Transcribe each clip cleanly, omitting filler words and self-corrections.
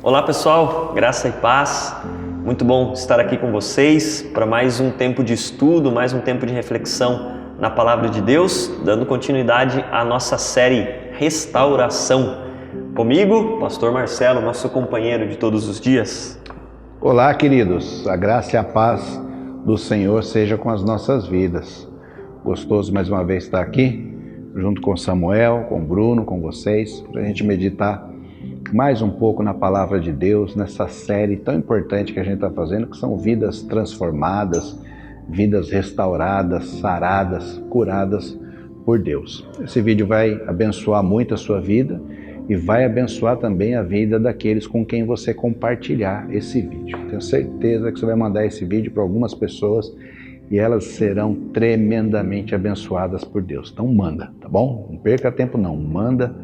Olá pessoal, graça e paz, muito bom estar aqui com vocês para mais um tempo de estudo, mais um tempo de reflexão na Palavra de Deus, dando continuidade à nossa série Restauração. Comigo, Pastor Marcelo, nosso companheiro de todos os dias. Olá queridos, a graça e a paz do Senhor seja com as nossas vidas. Gostoso mais uma vez estar aqui, junto com Samuel, com Bruno, com vocês, para a gente meditar mais um pouco na Palavra de Deus, nessa série tão importante que a gente está fazendo, que são vidas transformadas, vidas restauradas, saradas, curadas por Deus. Esse vídeo vai abençoar muito a sua vida e vai abençoar também a vida daqueles com quem você compartilhar esse vídeo. Tenho certeza que você vai mandar esse vídeo para algumas pessoas e elas serão tremendamente abençoadas por Deus. Então manda, tá bom? Não perca tempo não, manda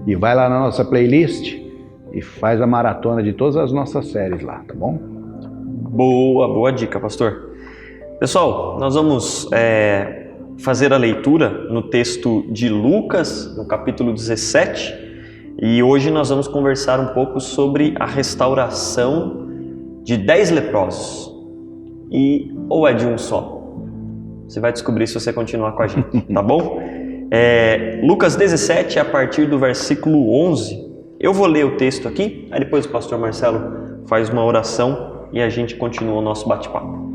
e vai lá na nossa playlist e faz a maratona de todas as nossas séries lá, tá bom? Boa dica, pastor. Pessoal, nós vamos fazer a leitura no texto de Lucas, no capítulo 17, e hoje nós vamos conversar um pouco sobre a restauração de 10 leprosos. Ou é de um só? Você vai descobrir se você continuar com a gente, tá bom? Lucas 17, a partir do versículo 11. Eu vou ler o texto aqui, aí depois o pastor Marcelo faz uma oração e a gente continua o nosso bate-papo.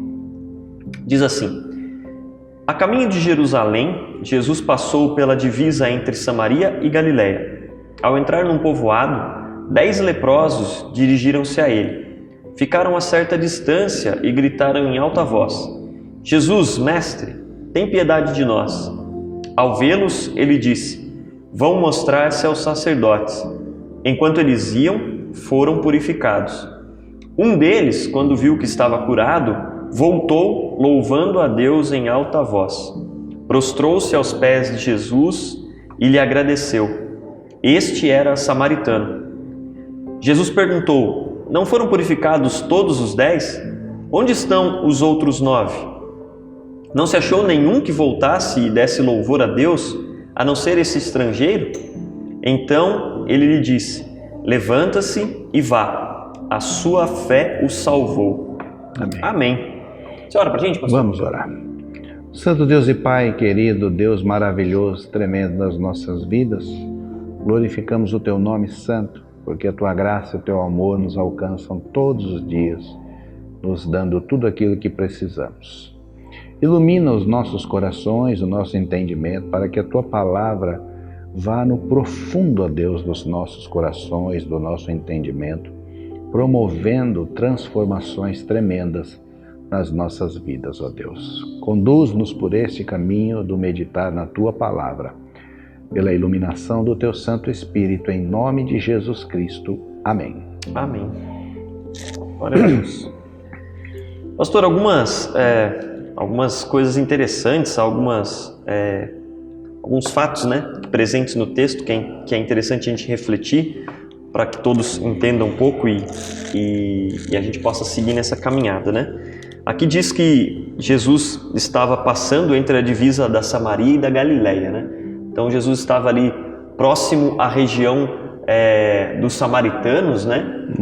Diz assim: a caminho de Jerusalém, Jesus passou pela divisa entre Samaria e Galiléia. Ao entrar num povoado, 10 leprosos dirigiram-se a ele. Ficaram a certa distância e gritaram em alta voz: Jesus, mestre, tem piedade de nós. Ao vê-los, ele disse: vão mostrar-se aos sacerdotes. Enquanto eles iam, foram purificados. Um deles, quando viu que estava curado, voltou, louvando a Deus em alta voz. Prostrou-se aos pés de Jesus e lhe agradeceu. Este era samaritano. Jesus perguntou: não foram purificados todos os 10? Onde estão os outros 9? Não se achou nenhum que voltasse e desse louvor a Deus, a não ser esse estrangeiro? Então ele lhe disse: levanta-se e vá, a sua fé o salvou. Amém. Amém. Você ora pra gente, pastor? Vamos orar. Santo Deus e Pai querido, Deus maravilhoso, tremendo nas nossas vidas, glorificamos o Teu nome santo, porque a Tua graça e o Teu amor nos alcançam todos os dias, nos dando tudo aquilo que precisamos. Ilumina os nossos corações, o nosso entendimento, para que a Tua palavra vá no profundo, ó Deus, dos nossos corações, do nosso entendimento, promovendo transformações tremendas nas nossas vidas, ó Deus. Conduz-nos por este caminho do meditar na Tua palavra, pela iluminação do Teu Santo Espírito, em nome de Jesus Cristo. Amém. Amém. Glória a Deus. Pastor, algumas coisas interessantes, alguns fatos, presentes no texto que é interessante a gente refletir para que todos entendam um pouco e a gente possa seguir nessa caminhada, Aqui diz que Jesus estava passando entre a divisa da Samaria e da Galiléia, Então Jesus estava ali próximo à região dos samaritanos,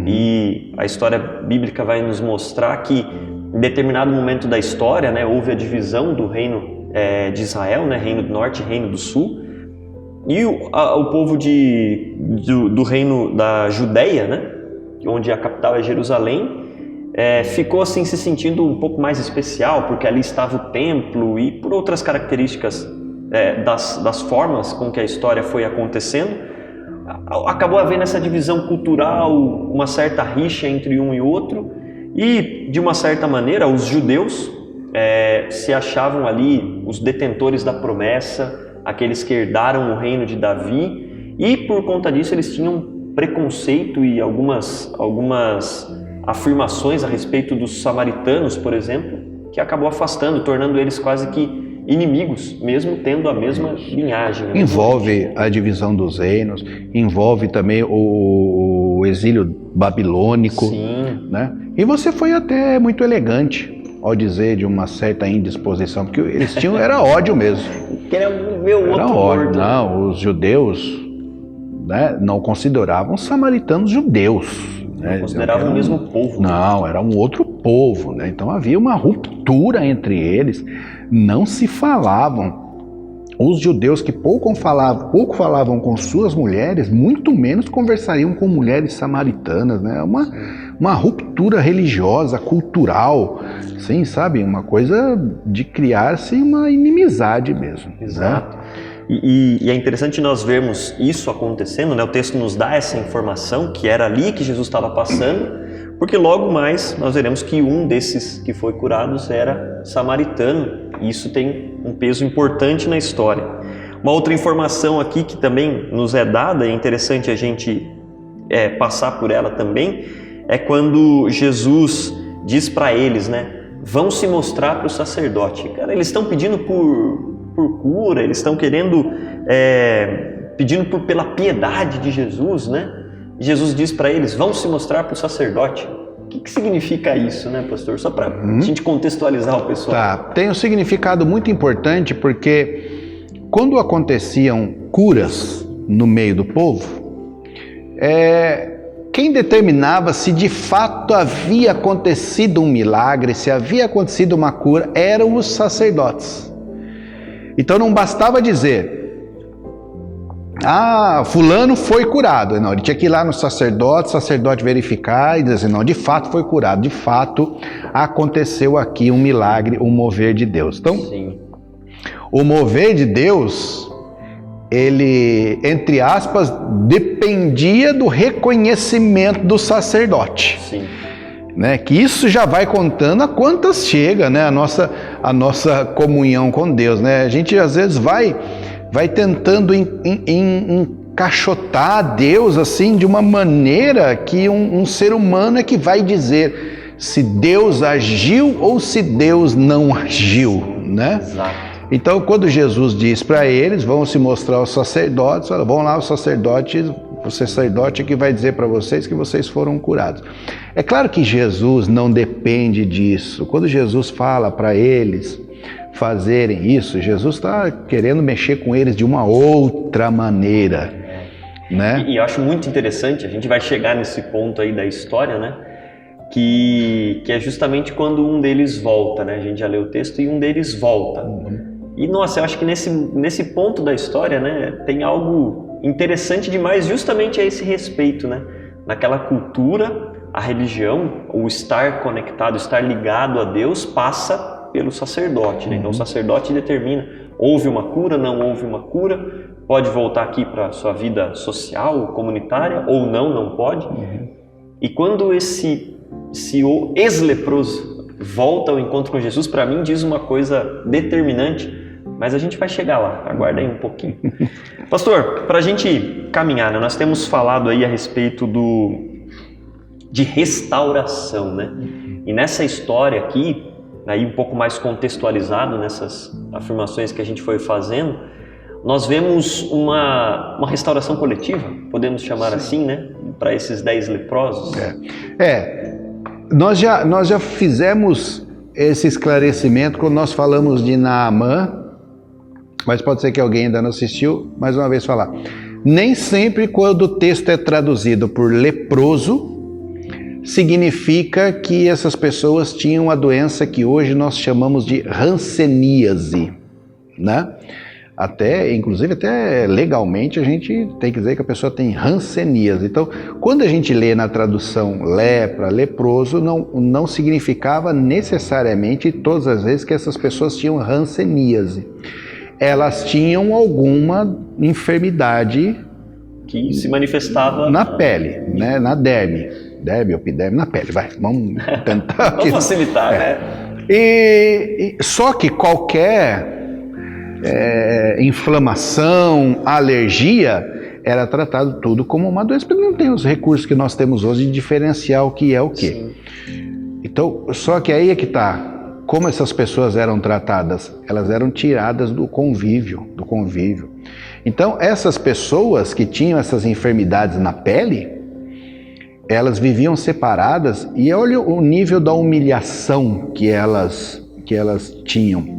E a história bíblica vai nos mostrar que em determinado momento da história, houve a divisão do reino de Israel, Reino do Norte e Reino do Sul, e o povo do reino da Judéia, onde a capital é Jerusalém, ficou assim se sentindo um pouco mais especial, porque ali estava o templo e por outras características das formas com que a história foi acontecendo, acabou havendo essa divisão cultural, uma certa rixa entre um e outro, e de uma certa maneira os judeus se achavam ali os detentores da promessa, aqueles que herdaram o reino de Davi, e por conta disso eles tinham preconceito e algumas afirmações a respeito dos samaritanos, por exemplo, que acabou afastando, tornando eles quase que inimigos, mesmo tendo a mesma linhagem. Envolve a divisão dos reinos, envolve também o exílio babilônico. Sim. E você foi até muito elegante ao dizer de uma certa indisposição, porque eles tinham, era ódio mesmo. queria ver o outro morto. Não, os judeus, né, não consideravam os samaritanos judeus. Não consideravam o mesmo povo. Não, era um outro povo, né? Então havia uma ruptura entre eles, não se falavam. Os judeus que pouco falavam com suas mulheres, muito menos conversariam com mulheres samaritanas, né? Uma ruptura religiosa, cultural, sim, sabe? Uma coisa de criar-se uma inimizade mesmo. Exato. Né? E é interessante nós vermos isso acontecendo, né? O texto nos dá essa informação que era ali que Jesus estava passando, porque logo mais nós veremos que um desses que foi curados era samaritano, e isso tem um peso importante na história. Uma outra informação aqui que também nos é dada, é interessante a gente passar por ela também, é quando Jesus diz para eles, né? Vão se mostrar para o sacerdote. Cara, eles estão pedindo por cura, eles estão pedindo pela piedade de Jesus, né? Jesus diz para eles, vão se mostrar para o sacerdote. O que significa isso, né, pastor? Só para a gente contextualizar o pessoal. Tá, tem um significado muito importante, porque quando aconteciam curas no meio do povo, quem determinava se de fato havia acontecido um milagre, se havia acontecido uma cura, eram os sacerdotes. Então não bastava dizer, fulano foi curado. Não, ele tinha que ir lá no sacerdote, verificar e dizer assim, não, de fato foi curado, de fato aconteceu aqui um milagre, um mover de Deus. Então, sim, o mover de Deus, ele, entre aspas, dependia do reconhecimento do sacerdote. Sim. Né? Que isso já vai contando a quantas chega, né? a nossa comunhão com Deus. Né? A gente às vezes vai tentando encaixotar Deus assim de uma maneira que um ser humano é que vai dizer se Deus agiu ou se Deus não agiu, né? Exato. Então, quando Jesus diz para eles, vão se mostrar aos sacerdotes, vão lá o sacerdote é que vai dizer para vocês que vocês foram curados. É claro que Jesus não depende disso. Quando Jesus fala para eles fazerem isso, Jesus está querendo mexer com eles de uma outra maneira, né? E eu acho muito interessante, a gente vai chegar nesse ponto aí da história, né? Que é justamente quando um deles volta, né? A gente já leu o texto e um deles volta. E nossa, eu acho que nesse ponto da história, né, tem algo interessante demais justamente a esse respeito, né? Naquela cultura, a religião, o estar conectado, estar ligado a Deus passa pelo sacerdote, né? Então o sacerdote determina, houve uma cura, não houve uma cura, pode voltar aqui para a sua vida social, comunitária, ou não pode. E quando esse ex-leproso volta ao encontro com Jesus, para mim diz uma coisa determinante, mas a gente vai chegar lá, aguarda aí um pouquinho. Pastor, para a gente caminhar, né, nós temos falado aí a respeito de restauração, né? E nessa história aqui, aí um pouco mais contextualizado nessas afirmações que a gente foi fazendo, nós vemos uma restauração coletiva, podemos chamar assim, né? Para esses 10 leprosos. Nós já fizemos esse esclarecimento quando nós falamos de Naamã, mas pode ser que alguém ainda não assistiu, mais uma vez falar. Nem sempre quando o texto é traduzido por leproso, significa que essas pessoas tinham a doença que hoje nós chamamos de hanseníase, né? Inclusive até legalmente a gente tem que dizer que a pessoa tem hanseníase. Então, quando a gente lê na tradução lepra, leproso, não significava necessariamente todas as vezes que essas pessoas tinham hanseníase. Elas tinham alguma enfermidade que se manifestava na pele, né? Na derme, epiderme, na pele. Vamos tentar. Vamos facilitar, né? Só que qualquer inflamação, alergia, era tratado tudo como uma doença, porque não tem os recursos que nós temos hoje de diferenciar o que é o quê. Sim. Então, só que aí é que está. Como essas pessoas eram tratadas? Elas eram tiradas do convívio. Então, essas pessoas que tinham essas enfermidades na pele, elas viviam separadas, e olha o nível da humilhação que elas tinham.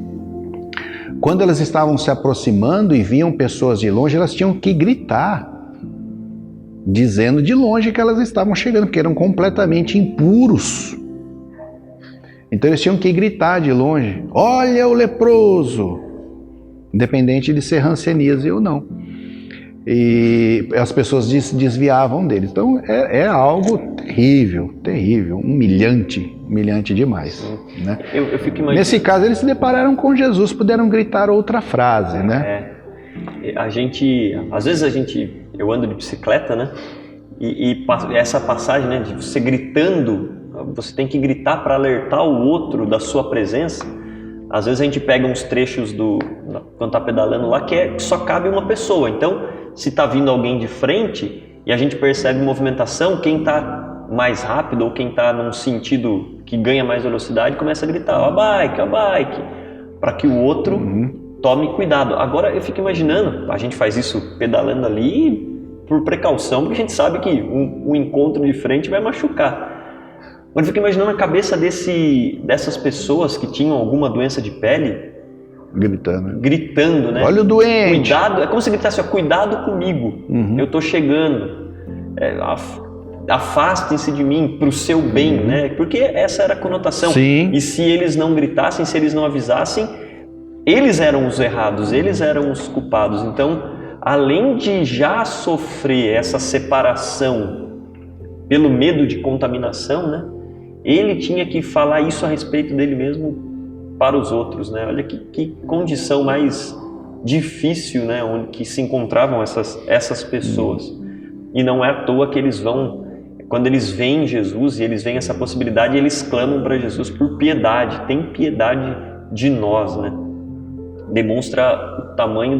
Quando elas estavam se aproximando e viam pessoas de longe, elas tinham que gritar, dizendo de longe que elas estavam chegando, porque eram completamente impuros. Então eles tinham que gritar de longe: olha o leproso! Independente de ser hanseníase ou não. E as pessoas desviavam deles. Então é algo terrível, terrível, humilhante demais, né? Eu fico imaginando... Nesse caso eles se depararam com Jesus, puderam gritar outra frase, né? Às vezes eu ando de bicicleta, né? E essa passagem, né, de você gritando, você tem que gritar para alertar o outro da sua presença. Às vezes a gente pega uns trechos quando tá pedalando lá que só cabe uma pessoa. Então, se tá vindo alguém de frente e a gente percebe movimentação, quem tá mais rápido ou quem tá num sentido que ganha mais velocidade começa a gritar: ó a bike, para que o outro tome cuidado. Agora eu fico imaginando, a gente faz isso pedalando ali por precaução, porque a gente sabe que um encontro de frente vai machucar. Mas eu fico imaginando a cabeça dessas pessoas que tinham alguma doença de pele gritando, né? Olha o doente! Cuidado, é como se gritasse: ó, cuidado comigo, eu tô chegando, afastem-se de mim pro seu bem, né? Porque essa era a conotação. Sim. E se eles não gritassem, se eles não avisassem, eles eram os errados, eles eram os culpados. Então, além de já sofrer essa separação pelo medo de contaminação, né? Ele tinha que falar isso a respeito dele mesmo para os outros, né? Olha que condição mais difícil, né? Onde que se encontravam essas pessoas. E não é à toa que eles vão, quando eles veem Jesus e eles veem essa possibilidade, eles clamam para Jesus por piedade. Tem piedade de nós, né? Demonstra o tamanho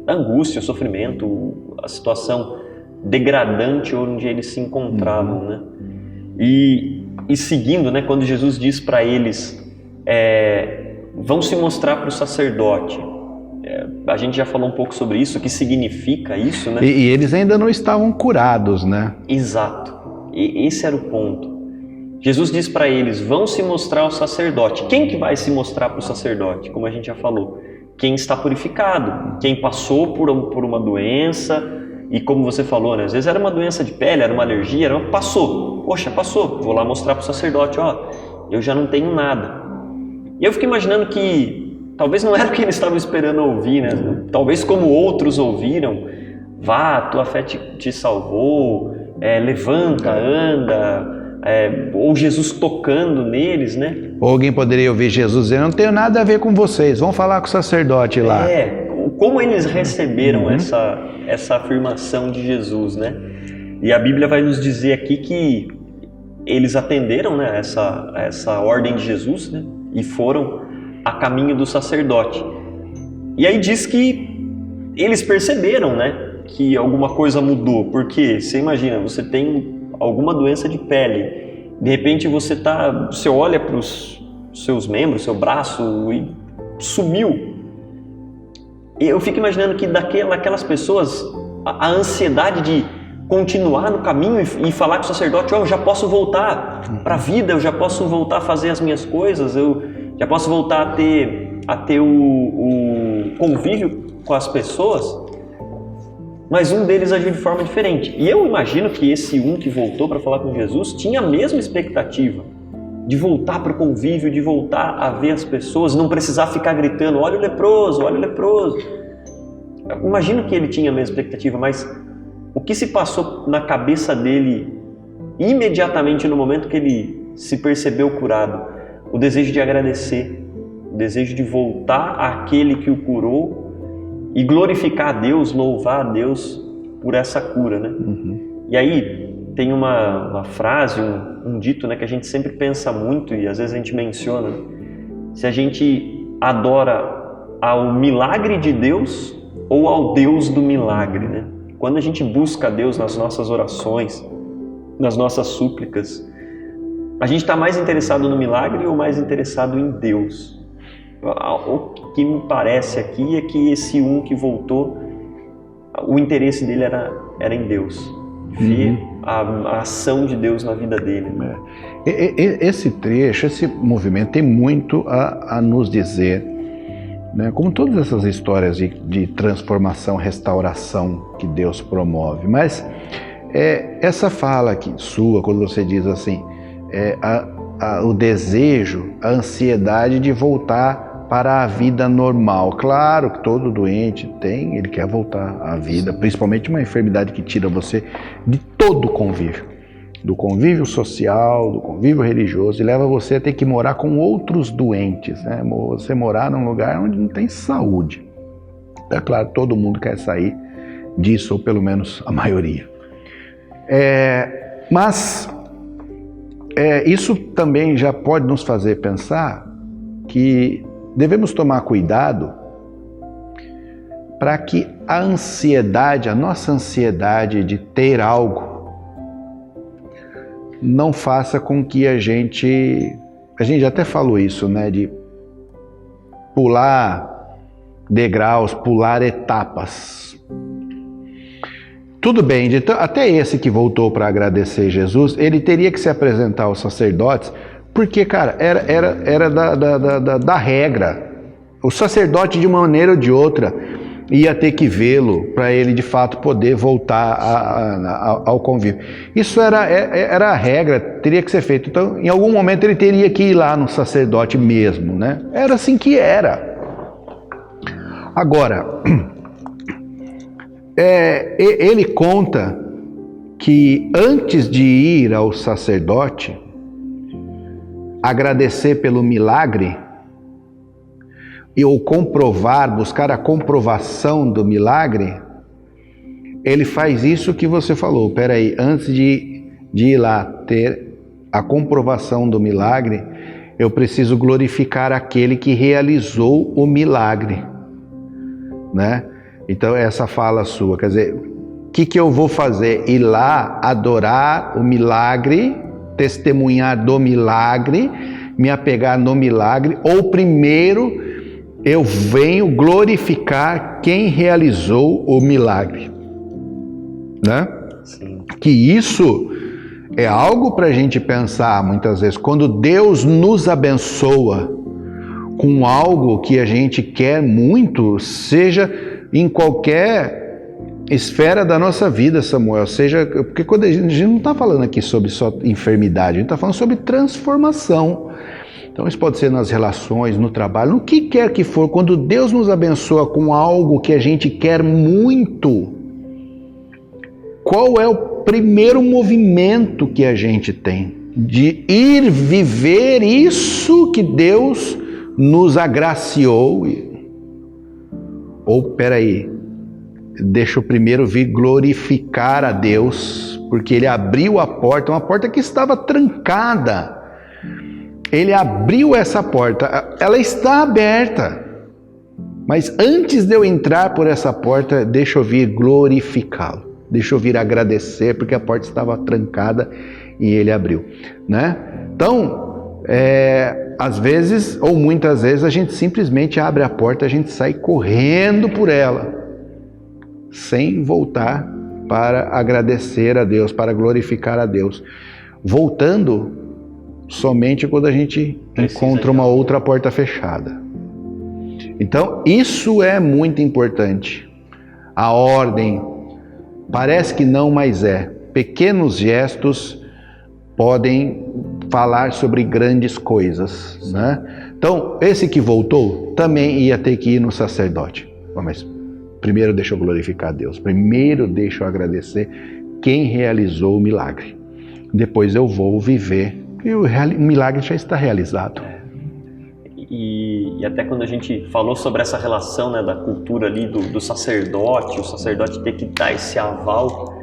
da angústia, o sofrimento, a situação degradante onde eles se encontravam, né? E seguindo, né, quando Jesus diz para eles, vão se mostrar para o sacerdote. A gente já falou um pouco sobre isso, o que significa isso, né? E eles ainda não estavam curados, né? Exato. E esse era o ponto. Jesus diz para eles: vão se mostrar ao sacerdote. Quem que vai se mostrar para o sacerdote? Como a gente já falou, quem está purificado, quem passou por uma doença. E como você falou, né? Às vezes era uma doença de pele, era uma alergia, passou. Poxa, passou. Vou lá mostrar para o sacerdote: ó, eu já não tenho nada. E eu fico imaginando que talvez não era o que eles estavam esperando ouvir, né? Talvez como outros ouviram: vá, tua fé te salvou, levanta, anda, ou Jesus tocando neles, né? Ou alguém poderia ouvir Jesus dizer: não tenho nada a ver com vocês, vão falar com o sacerdote lá. Como eles receberam essa afirmação de Jesus, né? E a Bíblia vai nos dizer aqui que eles atenderam, né, essa ordem de Jesus, né, e foram a caminho do sacerdote. E aí diz que eles perceberam, né, que alguma coisa mudou, porque você imagina, você tem alguma doença de pele, de repente você olha para os seus membros, seu braço, e sumiu. E eu fico imaginando que daquelas pessoas, a ansiedade de continuar no caminho e falar com o sacerdote: eu já posso voltar para a vida, eu já posso voltar a fazer as minhas coisas, eu já posso voltar a ter o convívio com as pessoas. Mas um deles agiu de forma diferente. E eu imagino que esse que voltou para falar com Jesus tinha a mesma expectativa de voltar para o convívio, de voltar a ver as pessoas, não precisar ficar gritando: olha o leproso, olha o leproso. Eu imagino que ele tinha a mesma expectativa, mas o que se passou na cabeça dele imediatamente no momento que ele se percebeu curado? O desejo de agradecer, o desejo de voltar àquele que o curou e glorificar a Deus, louvar a Deus por essa cura, né? E aí tem uma frase, um dito, né, que a gente sempre pensa muito e às vezes a gente menciona: se a gente adora ao milagre de Deus ou ao Deus do milagre, né? Quando a gente busca a Deus nas nossas orações, nas nossas súplicas, a gente está mais interessado no milagre ou mais interessado em Deus? O que me parece aqui é que esse que voltou, o interesse dele era em Deus, ver a ação de Deus na vida dele. Esse trecho, esse movimento tem muito a nos dizer né? Como todas essas histórias de transformação, restauração que Deus promove. Mas essa fala aqui sua, quando você diz assim, o desejo, a ansiedade de voltar para a vida normal. Claro que todo doente ele quer voltar à vida, principalmente uma enfermidade que tira você de todo o convívio, do convívio social, do convívio religioso, e leva você a ter que morar com outros doentes, né? Você morar num lugar onde não tem saúde. É claro, todo mundo quer sair disso, ou pelo menos a maioria. Mas isso também já pode nos fazer pensar que devemos tomar cuidado para que a nossa ansiedade de ter algo, não faça com que a gente até falou isso, né, de pular degraus, pular etapas. Tudo bem, então, até esse que voltou para agradecer Jesus, ele teria que se apresentar aos sacerdotes, porque, cara, era da regra. O sacerdote, de uma maneira ou de outra, ia ter que vê-lo para ele, de fato, poder voltar ao convívio. Isso era a regra, teria que ser feito. Então, em algum momento, ele teria que ir lá no sacerdote mesmo, né? Era assim que era. Agora, ele conta que antes de ir ao sacerdote, agradecer pelo milagre, ou buscar a comprovação do milagre, ele faz isso que você falou. Peraí, antes de ir lá ter a comprovação do milagre, eu preciso glorificar aquele que realizou o milagre, né? Então essa fala sua, quer dizer, o que eu vou fazer? Ir lá adorar o milagre, testemunhar do milagre, me apegar no milagre, ou primeiro eu venho glorificar quem realizou o milagre, né? Sim. Que isso é algo para a gente pensar muitas vezes. Quando Deus nos abençoa com algo que a gente quer muito, seja em qualquer esfera da nossa vida, Samuel, porque quando a gente não está falando aqui sobre só enfermidade, a gente está falando sobre transformação. Então isso pode ser nas relações, no trabalho, no que quer que for. Quando Deus nos abençoa com algo que a gente quer muito, qual é o primeiro movimento que a gente tem? De ir viver isso que Deus nos agraciou. Ou, peraí, deixa eu primeiro vir glorificar a Deus, porque Ele abriu a porta, uma porta que estava trancada. Ele abriu essa porta, ela está aberta, mas antes de eu entrar por essa porta, deixa eu vir glorificá-lo, deixa eu vir agradecer, porque a porta estava trancada e Ele abriu, né? Então, às vezes, ou muitas vezes, a gente simplesmente abre a porta, a gente sai correndo por ela, sem voltar para agradecer a Deus, para glorificar a Deus, voltando somente quando a gente encontra uma outra porta fechada. Então, isso é muito importante. A ordem, parece que não, mas é. Pequenos gestos podem falar sobre grandes coisas, né? Então, esse que voltou também ia ter que ir no sacerdote. Mas primeiro deixa eu glorificar a Deus. Primeiro deixa eu agradecer quem realizou o milagre. Depois eu vou viver. E o milagre já está realizado. E até quando a gente falou sobre essa relação, né, da cultura ali do sacerdote, o sacerdote ter que dar esse aval,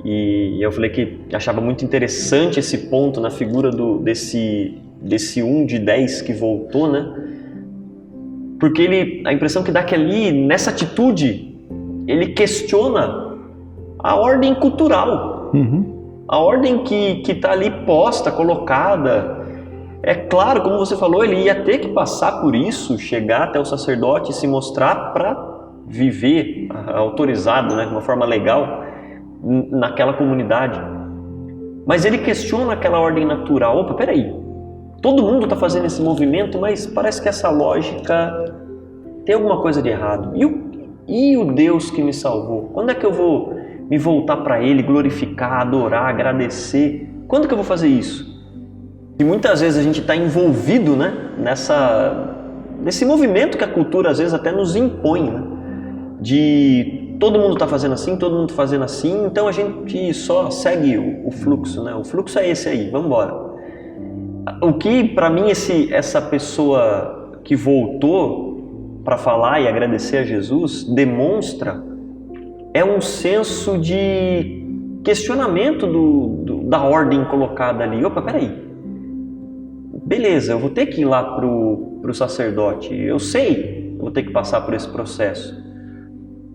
e eu falei que achava muito interessante esse ponto na figura desse 1 de 10 que voltou, né? Porque a impressão que dá que ali, nessa atitude, ele questiona a ordem cultural. Uhum. A ordem que está ali posta, colocada. É claro, como você falou, ele ia ter que passar por isso, chegar até o sacerdote e se mostrar para viver autorizado, né, de uma forma legal naquela comunidade. Mas ele questiona aquela ordem natural. Opa, peraí, todo mundo está fazendo esse movimento, mas parece que essa lógica Tem alguma coisa de errado. E o Deus que me salvou? Quando é que eu vou me voltar para Ele, glorificar, adorar, agradecer? Quando que eu vou fazer isso? E muitas vezes a gente está envolvido, né, nesse movimento que a cultura às vezes até nos impõe, né? De todo mundo está fazendo assim, todo mundo fazendo assim, então a gente só segue o fluxo, né? O fluxo é esse aí, vamos embora. O que para mim essa pessoa que voltou para falar e agradecer a Jesus demonstra é um senso de questionamento da ordem colocada ali. Opa, peraí. Beleza, eu vou ter que ir lá pro sacerdote. Eu sei que eu vou ter que passar por esse processo.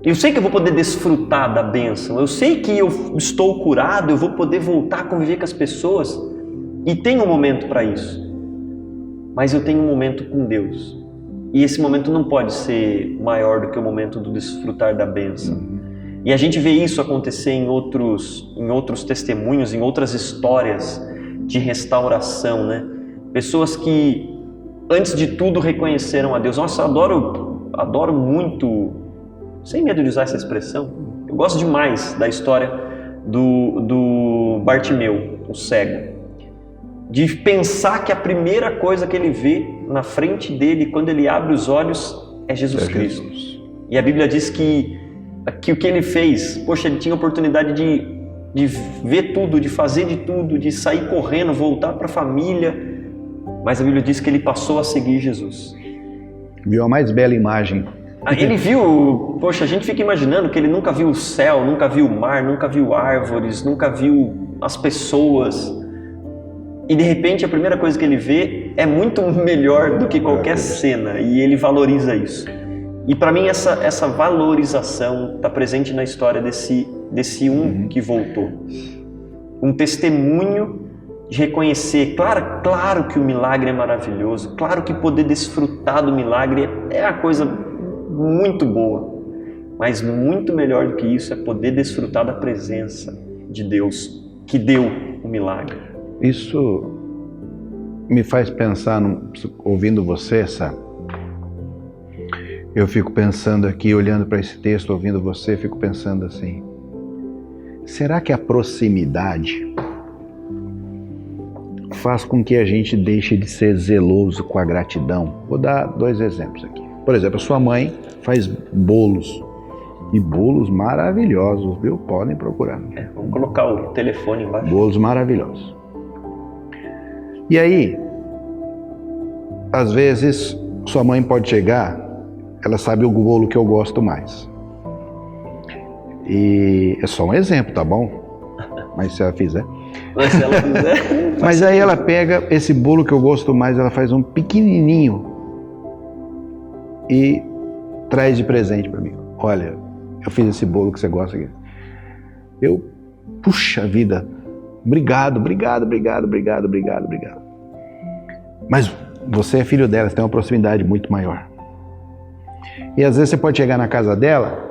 Eu sei que eu vou poder desfrutar da bênção. Eu sei que eu estou curado, eu vou poder voltar a conviver com as pessoas. E tem um momento para isso. Mas eu tenho um momento com Deus. E esse momento não pode ser maior do que o momento do desfrutar da bênção. E a gente vê isso acontecer em outros testemunhos, em outras histórias de restauração, né? Pessoas que, antes de tudo, reconheceram a Deus. Nossa, eu adoro muito, sem medo de usar essa expressão, eu gosto demais da história do Bartimeu, o cego. De pensar que a primeira coisa que ele vê na frente dele, quando ele abre os olhos, é Jesus Cristo. E a Bíblia diz que o que ele fez, poxa, ele tinha a oportunidade de ver tudo, de fazer de tudo, de sair correndo, voltar para a família, mas a Bíblia diz que ele passou a seguir Jesus. Viu a mais bela imagem. Ele viu, poxa, a gente fica imaginando que ele nunca viu o céu, nunca viu o mar, nunca viu árvores, nunca viu as pessoas. E de repente a primeira coisa que ele vê é muito melhor do que qualquer cena, e ele valoriza isso. E para mim essa valorização está presente na história desse que voltou. Um testemunho de reconhecer, claro que o milagre é maravilhoso, claro que poder desfrutar do milagre é a coisa muito boa, mas muito melhor do que isso é poder desfrutar da presença de Deus que deu o milagre. Isso me faz pensar, ouvindo você, sabe? Eu fico pensando aqui, olhando para esse texto, ouvindo você, fico pensando assim, será que a proximidade faz com que a gente deixe de ser zeloso com a gratidão? Vou dar 2 exemplos aqui. Por exemplo, a sua mãe faz bolos, e bolos maravilhosos, viu? Podem procurar. Vamos colocar o telefone embaixo. Bolos maravilhosos. E aí, às vezes, sua mãe pode chegar, ela sabe o bolo que eu gosto mais. E é só um exemplo, tá bom? Mas se ela fizer... Mas se ela fizer... Mas aí ela pega esse bolo que eu gosto mais, ela faz um pequenininho e traz de presente para mim. Olha, eu fiz esse bolo que você gosta aqui. Puxa vida, obrigado. Mas você é filho dela, você tem uma proximidade muito maior. E às vezes você pode chegar na casa dela,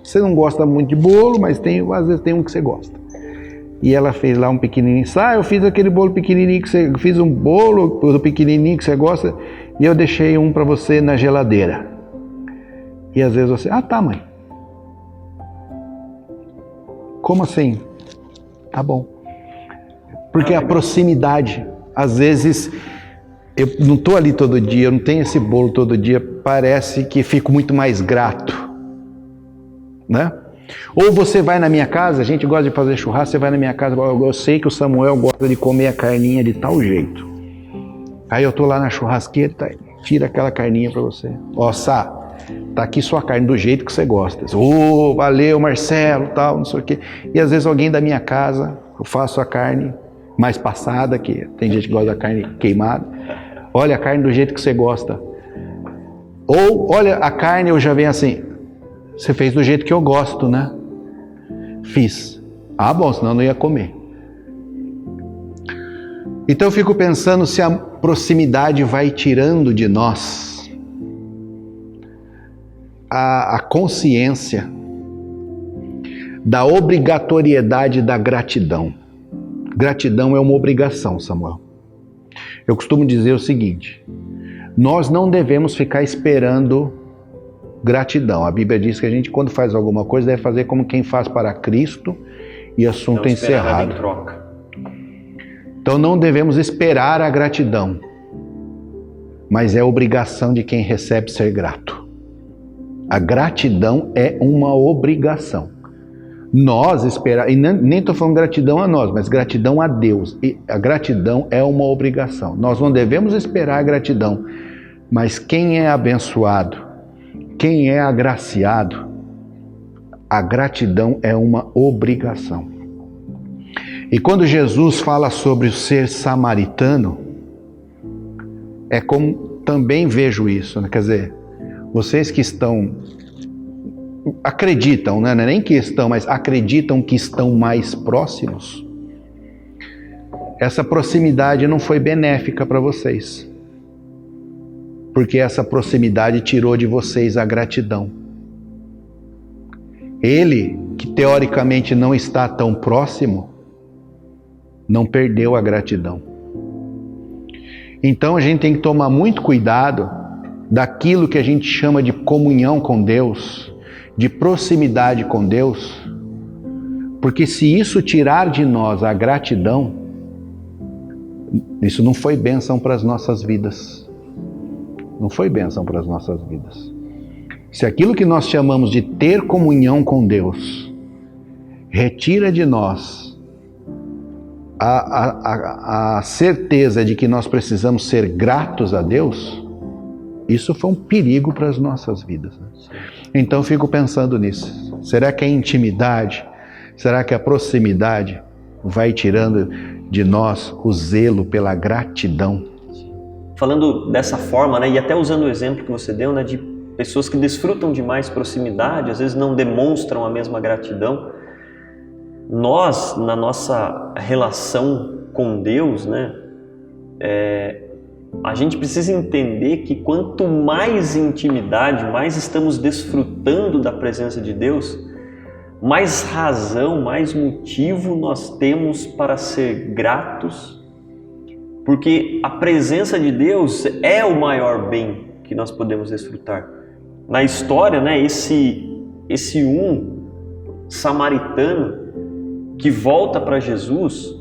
você não gosta muito de bolo, mas às vezes tem um que você gosta. E ela fez lá um pequenininho, eu fiz aquele bolo pequenininho fiz um bolo do pequenininho que você gosta e eu deixei um para você na geladeira. E às vezes você, tá, mãe. Como assim? Tá bom. Porque a proximidade, às vezes, eu não estou ali todo dia, eu não tenho esse bolo todo dia, parece que fico muito mais grato, né? Ou você vai na minha casa, a gente gosta de fazer churrasco, você vai na minha casa, eu sei que o Samuel gosta de comer a carninha de tal jeito. Aí eu tô lá na churrasqueira, tira aquela carninha para você. Sá, tá aqui sua carne do jeito que você gosta. Valeu, Marcelo, tal, não sei o quê. E às vezes alguém da minha casa, eu faço a carne mais passada, que tem gente que gosta da carne queimada. Olha a carne do jeito que você gosta. Ou, olha, a carne eu já venho assim, você fez do jeito que eu gosto, né? Fiz. Bom, senão eu não ia comer. Então eu fico pensando se a proximidade vai tirando de nós a consciência da obrigatoriedade da gratidão. Gratidão é uma obrigação, Samuel. Eu costumo dizer o seguinte, Nós não devemos ficar esperando gratidão. A Bíblia diz que a gente, quando faz alguma coisa, deve fazer como quem faz para Cristo e assunto não esperar nada encerrado. em troca. Então não devemos esperar a gratidão, mas é obrigação de quem recebe ser grato. A gratidão é uma obrigação. Nós esperar, e nem estou falando gratidão a nós, mas gratidão a Deus. E a gratidão é uma obrigação. Nós não devemos esperar a gratidão, mas quem é abençoado, quem é agraciado, a gratidão é uma obrigação. E quando Jesus fala sobre o ser samaritano, é como também vejo isso, né? Quer dizer, vocês que estão, acreditam, né? Não é nem que estão, mas acreditam que estão mais próximos, essa proximidade não foi benéfica para vocês, porque essa proximidade tirou de vocês a gratidão. Ele, que teoricamente não está tão próximo, não perdeu a gratidão. Então a gente tem que tomar muito cuidado daquilo que a gente chama de comunhão com Deus, de proximidade com Deus, porque se isso tirar de nós a gratidão, isso não foi bênção para as nossas vidas. Não foi bênção para as nossas vidas. Se aquilo que nós chamamos de ter comunhão com Deus retira de nós a certeza de que nós precisamos ser gratos a Deus, isso foi um perigo para as nossas vidas. Então eu fico pensando nisso. Será que a intimidade, será que a proximidade vai tirando de nós o zelo pela gratidão? Falando dessa forma, né, e até usando o exemplo que você deu, né, de pessoas que desfrutam de mais proximidade, às vezes não demonstram a mesma gratidão. Nós, na nossa relação com Deus, né, a gente precisa entender que quanto mais intimidade, mais estamos desfrutando da presença de Deus, mais razão, mais motivo nós temos para ser gratos, porque a presença de Deus é o maior bem que nós podemos desfrutar. Na história, né, esse samaritano que volta para Jesus,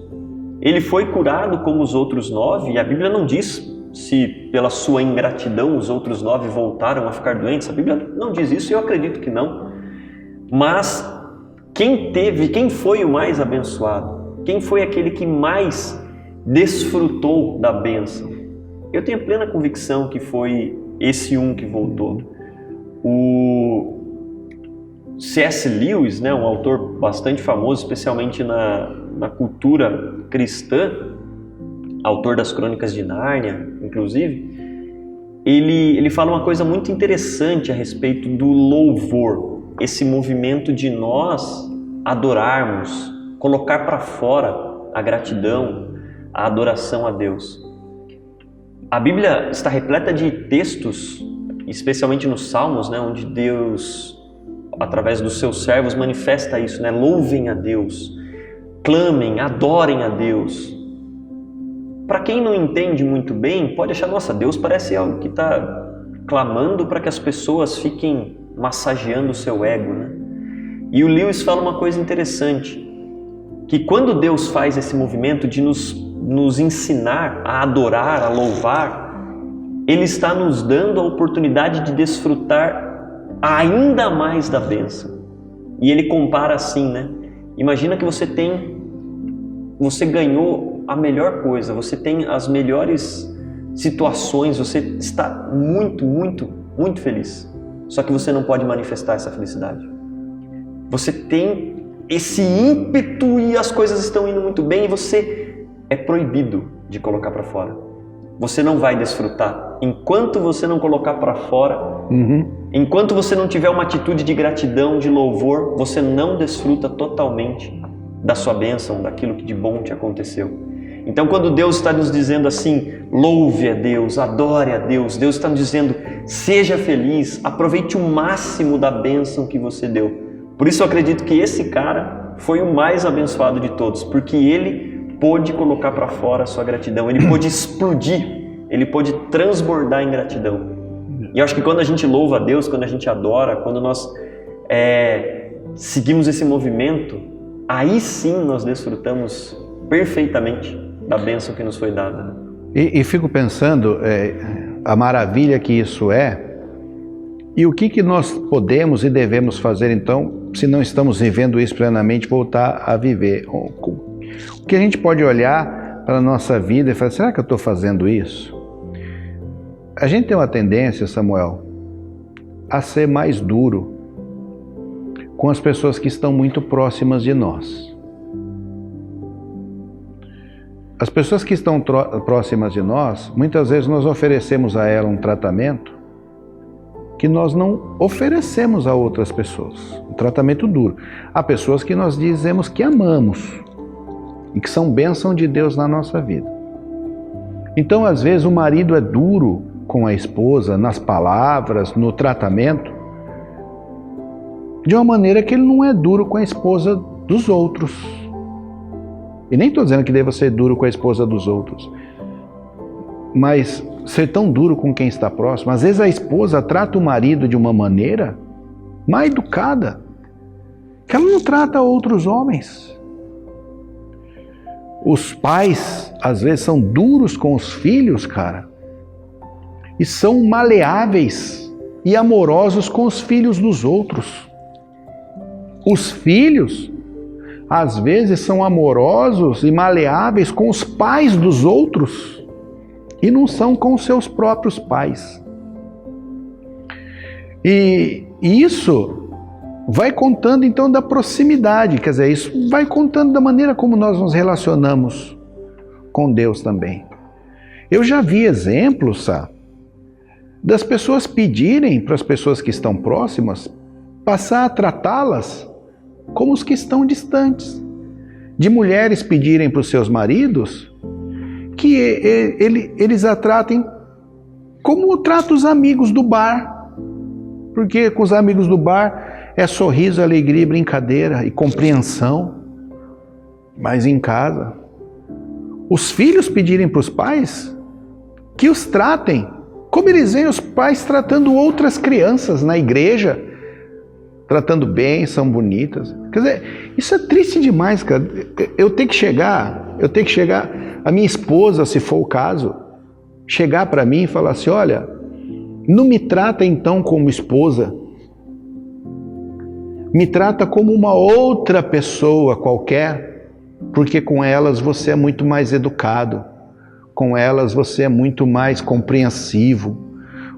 ele foi curado como os outros 9, e a Bíblia não diz se pela sua ingratidão os outros 9 voltaram a ficar doentes. A Bíblia não diz isso, e eu acredito que não. Mas quem foi o mais abençoado? Quem foi aquele que mais desfrutou da bênção? Eu tenho plena convicção que foi esse que voltou. O C.S. Lewis, né, um autor bastante famoso, especialmente na cultura cristã, autor das Crônicas de Nárnia, inclusive, ele fala uma coisa muito interessante a respeito do louvor, esse movimento de nós adorarmos, colocar para fora a gratidão, a adoração a Deus. A Bíblia está repleta de textos, especialmente nos Salmos, né, onde Deus, através dos seus servos, manifesta isso, né? Louvem a Deus, clamem, adorem a Deus. Para quem não entende muito bem, pode achar, nossa, Deus parece algo que está clamando para que as pessoas fiquem massageando o seu ego, né? E o Lewis fala uma coisa interessante, que quando Deus faz esse movimento de nos ensinar a adorar, a louvar, Ele está nos dando a oportunidade de desfrutar ainda mais da bênção. E ele compara assim, né? Imagina que você ganhou a melhor coisa, você tem as melhores situações, você está muito, muito, muito feliz. Só que você não pode manifestar essa felicidade. Você tem esse ímpeto e as coisas estão indo muito bem e você é proibido de colocar para fora. Você não vai desfrutar. Enquanto você não colocar para fora, enquanto você não tiver uma atitude de gratidão, de louvor, você não desfruta totalmente da sua bênção, daquilo que de bom te aconteceu. Então, quando Deus está nos dizendo assim, louve a Deus, adore a Deus, Deus está nos dizendo, seja feliz, aproveite o máximo da bênção que você deu. Por isso eu acredito que esse cara foi o mais abençoado de todos, porque ele pôde colocar para fora a sua gratidão, ele pôde explodir ele pôde transbordar em gratidão. E eu acho que quando a gente louva a Deus, quando a gente adora, quando nós seguimos esse movimento, aí sim nós desfrutamos perfeitamente da bênção que nos foi dada. E fico pensando a maravilha que isso é, e o que nós podemos e devemos fazer então, se não estamos vivendo isso plenamente, voltar a viver. O que a gente pode olhar para a nossa vida e falar, será que eu estou fazendo isso? A gente tem uma tendência, Samuel, a ser mais duro com as pessoas que estão muito próximas de nós. As pessoas que estão próximas de nós, muitas vezes nós oferecemos a ela um tratamento que nós não oferecemos a outras pessoas. Um tratamento duro. Há pessoas que nós dizemos que amamos e que são bênção de Deus na nossa vida. Então, às vezes, o marido é duro com a esposa, nas palavras, no tratamento, de uma maneira que ele não é duro com a esposa dos outros. E nem estou dizendo que deva ser duro com a esposa dos outros, mas ser tão duro com quem está próximo. Às vezes a esposa trata o marido de uma maneira mal educada, que ela não trata outros homens. Os pais, às vezes, são duros com os filhos, cara, e são maleáveis e amorosos com os filhos dos outros. Os filhos, às vezes, são amorosos e maleáveis com os pais dos outros e não são com os seus próprios pais. E isso vai contando então da proximidade, quer dizer, isso vai contando da maneira como nós nos relacionamos com Deus também. Eu já vi exemplos, sabe, das pessoas pedirem para as pessoas que estão próximas passar a tratá-las como os que estão distantes. De mulheres pedirem para os seus maridos que eles a tratem como trata os amigos do bar. Porque com os amigos do bar é sorriso, alegria, brincadeira e compreensão. Mas em casa, os filhos pedirem para os pais que os tratem como eles veem os pais tratando outras crianças na igreja, tratando bem, são bonitas. Quer dizer, isso é triste demais, cara. Eu tenho que chegar, a minha esposa, se for o caso, chegar para mim e falar assim, olha, não me trata então como esposa, me trata como uma outra pessoa qualquer, porque com elas você é muito mais educado, com elas você é muito mais compreensivo,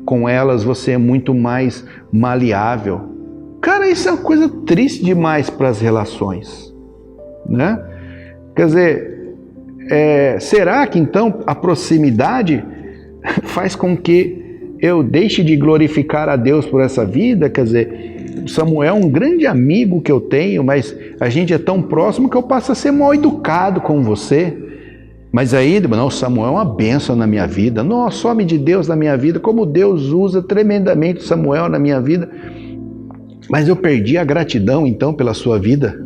com elas você é muito mais maleável. Cara, isso é uma coisa triste demais para as relações, né? Quer dizer, será que então a proximidade faz com que eu deixe de glorificar a Deus por essa vida? Quer dizer, Samuel é um grande amigo que eu tenho, mas a gente é tão próximo que eu passo a ser mal educado com você. Mas aí, não, Samuel é uma bênção na minha vida. Nossa, homem de Deus na minha vida, como Deus usa tremendamente Samuel na minha vida. Mas eu perdi a gratidão, então, pela sua vida.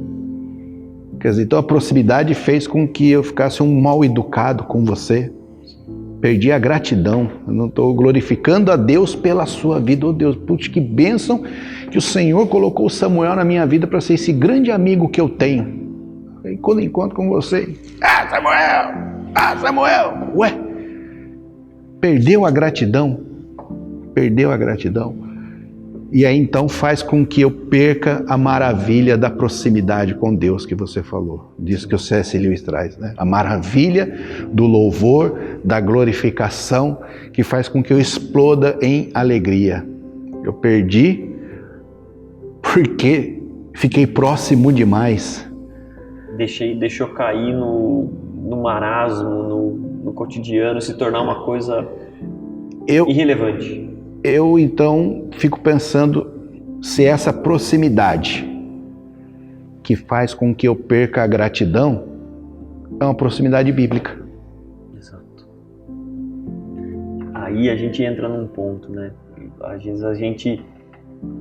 Quer dizer, então a proximidade fez com que eu ficasse um mal educado com você. Perdi a gratidão. Eu não estou glorificando a Deus pela sua vida. Oh Deus, putz, que bênção que o Senhor colocou Samuel na minha vida para ser esse grande amigo que eu tenho. E quando eu encontro com você, Samuel, ué, perdeu a gratidão. E aí então faz com que eu perca a maravilha da proximidade com Deus que você falou. Disso que o C.S. Lewis traz, né? A maravilha do louvor, da glorificação, que faz com que eu exploda em alegria. Eu perdi porque fiquei próximo demais. Deixou cair no marasmo, no cotidiano, se tornar uma coisa irrelevante. Eu então fico pensando se essa proximidade que faz com que eu perca a gratidão é uma proximidade bíblica. Exato. Aí a gente entra num ponto, né? Às vezes a gente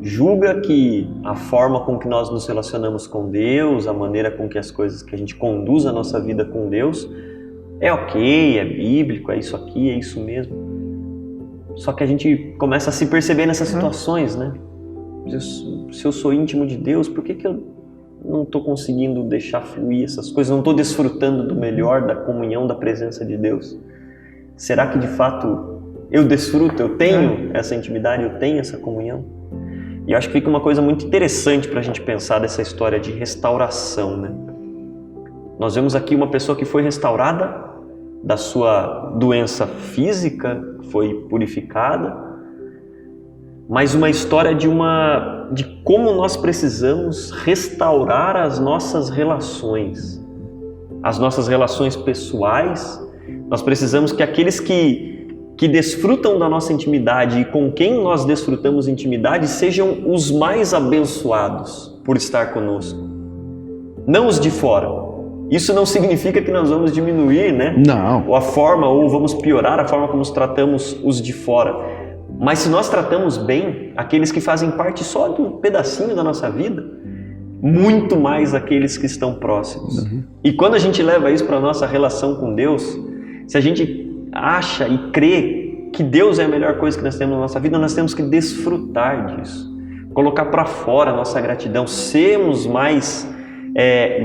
julga que a forma com que nós nos relacionamos com Deus, a maneira com que as coisas que a gente conduz a nossa vida com Deus é ok, é bíblico, é isso aqui, é isso mesmo. Só que a gente começa a se perceber nessas situações, né? Se eu sou íntimo de Deus, por que eu não estou conseguindo deixar fluir essas coisas? Não estou desfrutando do melhor, da comunhão, da presença de Deus? Será que de fato eu desfruto, eu tenho essa intimidade, eu tenho essa comunhão? E eu acho que fica uma coisa muito interessante para a gente pensar dessa história de restauração, né? Nós vemos aqui uma pessoa que foi restaurada da sua doença física, foi purificada, mas uma história de como nós precisamos restaurar as nossas relações pessoais. Nós precisamos que aqueles que desfrutam da nossa intimidade e com quem nós desfrutamos intimidade sejam os mais abençoados por estar conosco, não os de fora. Isso não significa que nós vamos diminuir, né? Não. Ou vamos piorar a forma como tratamos os de fora. Mas se nós tratamos bem aqueles que fazem parte só de um pedacinho da nossa vida, muito mais aqueles que estão próximos. E quando a gente leva isso para a nossa relação com Deus, se a gente acha e crê que Deus é a melhor coisa que nós temos na nossa vida, nós temos que desfrutar disso, colocar para fora a nossa gratidão, sermos mais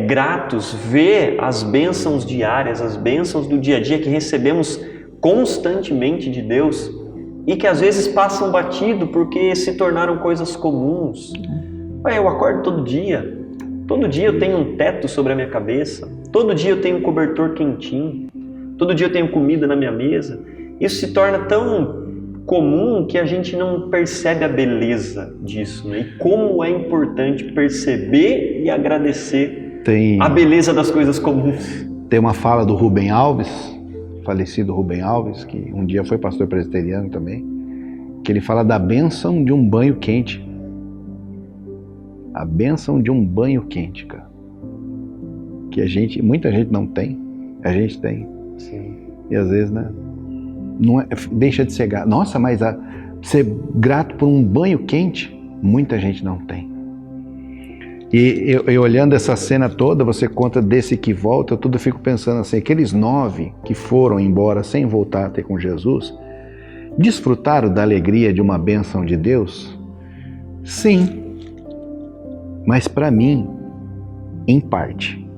gratos, ver as bênçãos diárias, as bênçãos do dia a dia que recebemos constantemente de Deus e que às vezes passam batido porque se tornaram coisas comuns. Eu acordo todo dia eu tenho um teto sobre a minha cabeça, todo dia eu tenho um cobertor quentinho, todo dia eu tenho comida na minha mesa. Isso se torna tão comum que a gente não percebe a beleza disso, né? E como é importante perceber e agradecer a beleza das coisas comuns. Tem uma fala do Rubem Alves, falecido Rubem Alves, que um dia foi pastor presbiteriano também, que ele fala da bênção de um banho quente. A bênção de um banho quente, cara. Que muita gente não tem, a gente tem. Sim. E às vezes, né? Deixa de ser grato. Nossa, mas ser grato por um banho quente, muita gente não tem. E eu olhando essa cena toda, você conta desse que volta, eu fico pensando assim, aqueles 9 que foram embora sem voltar a ter com Jesus, desfrutaram da alegria de uma bênção de Deus? Sim. Mas para mim, em parte.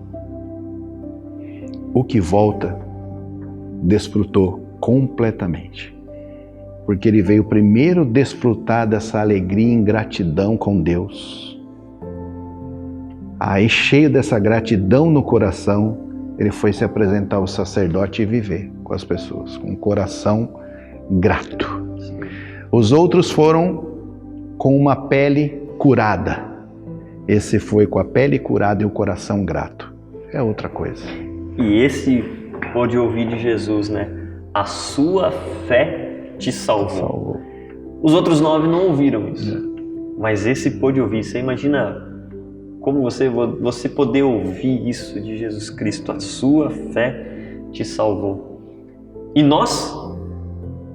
O que volta, desfrutou completamente. Porque ele veio primeiro desfrutar dessa alegria em gratidão com Deus. Aí, cheio dessa gratidão no coração, ele foi se apresentar ao sacerdote e viver com as pessoas, com um coração grato. Os outros foram com uma pele curada. Esse foi com a pele curada e o coração grato. É outra coisa. E esse pôde ouvir de Jesus, né? A sua fé te salvou. Os outros 9 não ouviram isso. Mas esse pôde ouvir. Você imagina como você poder ouvir isso de Jesus Cristo. A sua fé te salvou. E nós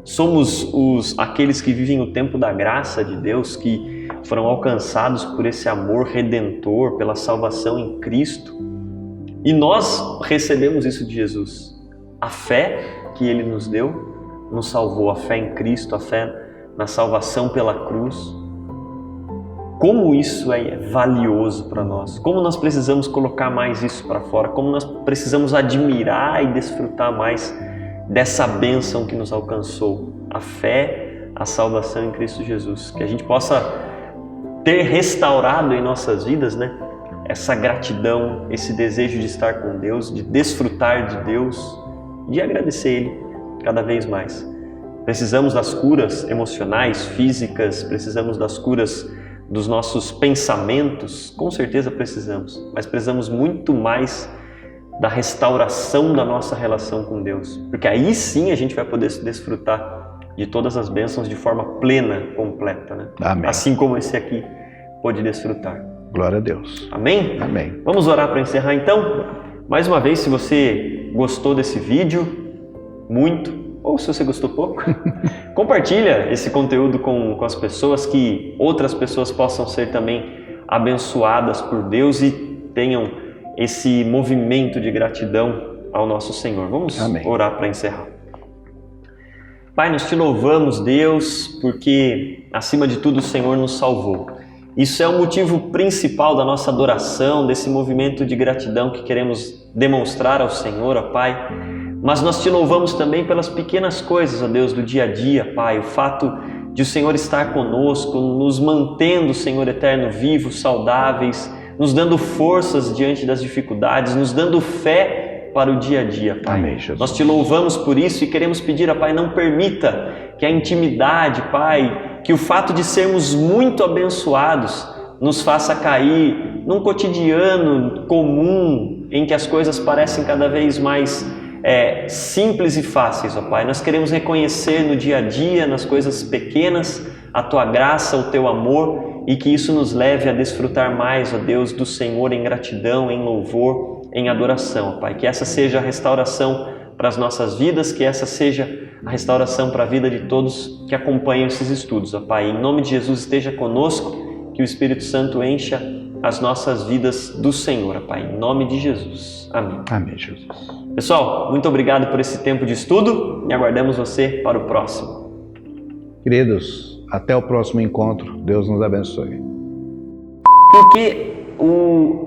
somos aqueles que vivem o tempo da graça de Deus, que foram alcançados por esse amor redentor, pela salvação em Cristo. E nós recebemos isso de Jesus. A fé que Ele nos deu, nos salvou. A fé em Cristo, a fé na salvação pela cruz. Como isso é valioso para nós. Como nós precisamos colocar mais isso para fora. Como nós precisamos admirar e desfrutar mais dessa bênção que nos alcançou. A fé, a salvação em Cristo Jesus. Que a gente possa ter restaurado em nossas vidas, né? Essa gratidão, esse desejo de estar com Deus, de desfrutar de Deus, de agradecer Ele cada vez mais. Precisamos das curas emocionais, físicas, precisamos das curas dos nossos pensamentos, com certeza precisamos, mas precisamos muito mais da restauração da nossa relação com Deus, porque aí sim a gente vai poder desfrutar de todas as bênçãos de forma plena, completa, né? Amém. Assim como esse aqui pôde desfrutar. Glória a Deus. Amém? Amém. Vamos orar para encerrar então? Mais uma vez, se você gostou desse vídeo, muito, ou se você gostou pouco, compartilha esse conteúdo com as pessoas, que outras pessoas possam ser também abençoadas por Deus e tenham esse movimento de gratidão ao nosso Senhor. Vamos Amém. orar para encerrar. Pai, nós te louvamos, Deus, porque acima de tudo o Senhor nos salvou. Isso é o motivo principal da nossa adoração, desse movimento de gratidão que queremos demonstrar ao Senhor, ó Pai. Mas nós te louvamos também pelas pequenas coisas, ó Deus, do dia a dia, Pai. O fato de o Senhor estar conosco, nos mantendo, Senhor eterno, vivos, saudáveis, nos dando forças diante das dificuldades, nos dando fé para o dia a dia, Pai. Amém, Jesus. Nós te louvamos por isso e queremos pedir a Pai, não permita que a intimidade, Pai, que o fato de sermos muito abençoados nos faça cair num cotidiano comum em que as coisas parecem cada vez mais simples e fáceis, ó Pai. Nós queremos reconhecer no dia a dia, nas coisas pequenas, a Tua graça, o Teu amor e que isso nos leve a desfrutar mais, ó Deus, do Senhor em gratidão, em louvor, em adoração, ó Pai. Que essa seja a restauração para as nossas vidas, que essa seja a restauração para a vida de todos que acompanham esses estudos, ó Pai. Em nome de Jesus esteja conosco, que o Espírito Santo encha as nossas vidas do Senhor, ó Pai. Em nome de Jesus. Amém. Amém, Jesus. Pessoal, muito obrigado por esse tempo de estudo e aguardamos você para o próximo. Queridos, até o próximo encontro. Deus nos abençoe. Porque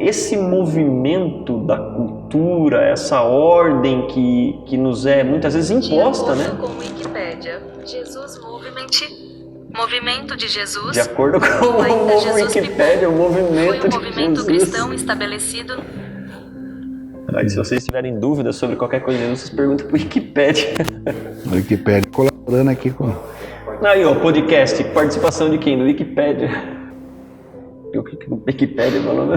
esse movimento da cultura, essa ordem que nos é muitas vezes imposta, né? De acordo com Wikipédia, Jesus Movimento de Jesus. De acordo com o Wikipédia, o movimento foi um de movimento Jesus. cristão estabelecido. Aí, se vocês tiverem dúvidas sobre qualquer coisa, vocês perguntam para o Wikipédia. O Wikipédia colaborando aqui com... Aí, ó, podcast, participação de quem? Do Wikipédia. O Wikipédia falando.